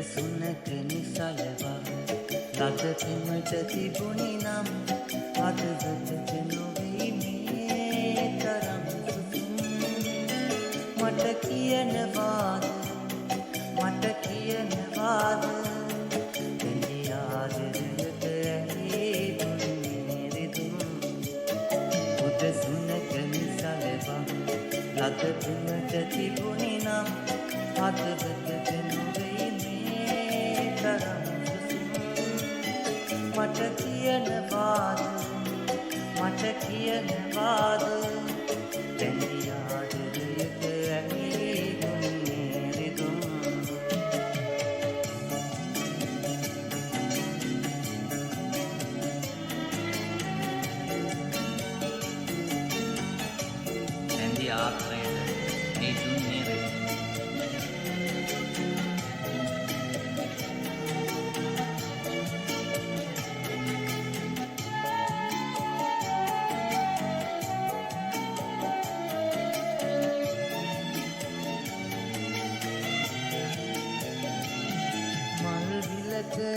සුනක නිසලවා ලද පෙමට තිබුණි නම් අදවතට නොවෙයි මේ තරම් සුසුම් මට කියනවාද දෙවි ආදරයට ඇහි දුන්නේ රිදුම් උද සුනක නිසලවා ලද පෙමට තිබුණි නම් අදවතට නොවෙයි මේ තරම් සුසුම් මට කියනවාද දෙවි ආදරයට ඇහි දුන්නේ රිදුම් නැන්දි ආශ්‍රයද මේ දුන්නේ රිදුම්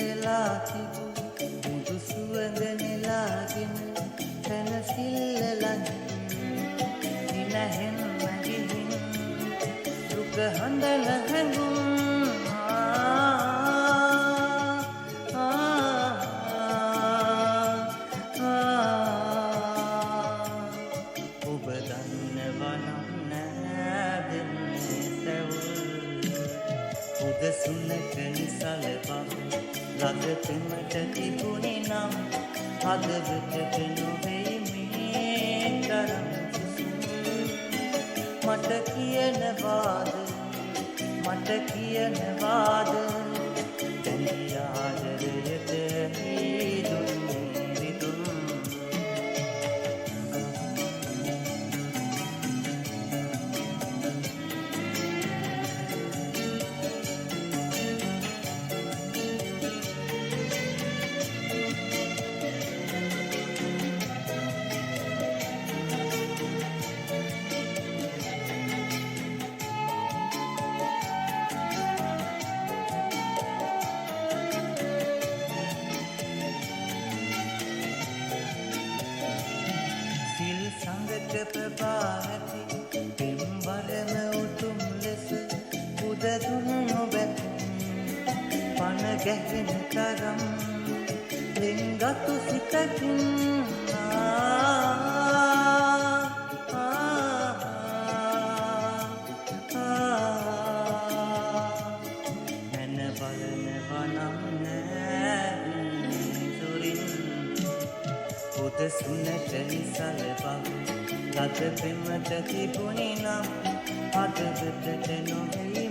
එලා තිබු මුදු සුවඳ නෙලාගෙන පැනසිල්ල ළඟ දිනහෙන් මගින් දුක හඳල හැඟුම් ඔබ දන්නවනම් නෑදෙන්නේ සැවුල් උද සුනක නිසලවා ලද පෙමට තිබුණි නම් හදවතට නොවෙයි මේ තරම් සුසුම් මට කියනවාද දෙවි ආදරයට ඇහි දුන්නේ රිදුම් සංගත ප්‍රභාති පෙම්වරම උතුම් ලෙස උදදුන් නොබැතුම් පන ගැහෙන තරම් ලෙන්ගතු සිතකින් මැන බලනවා නම් නෑ දුරින් උද සුනක නිසලවා ලද පෙමට තිබුණි නම් අදවතට නොවෙයි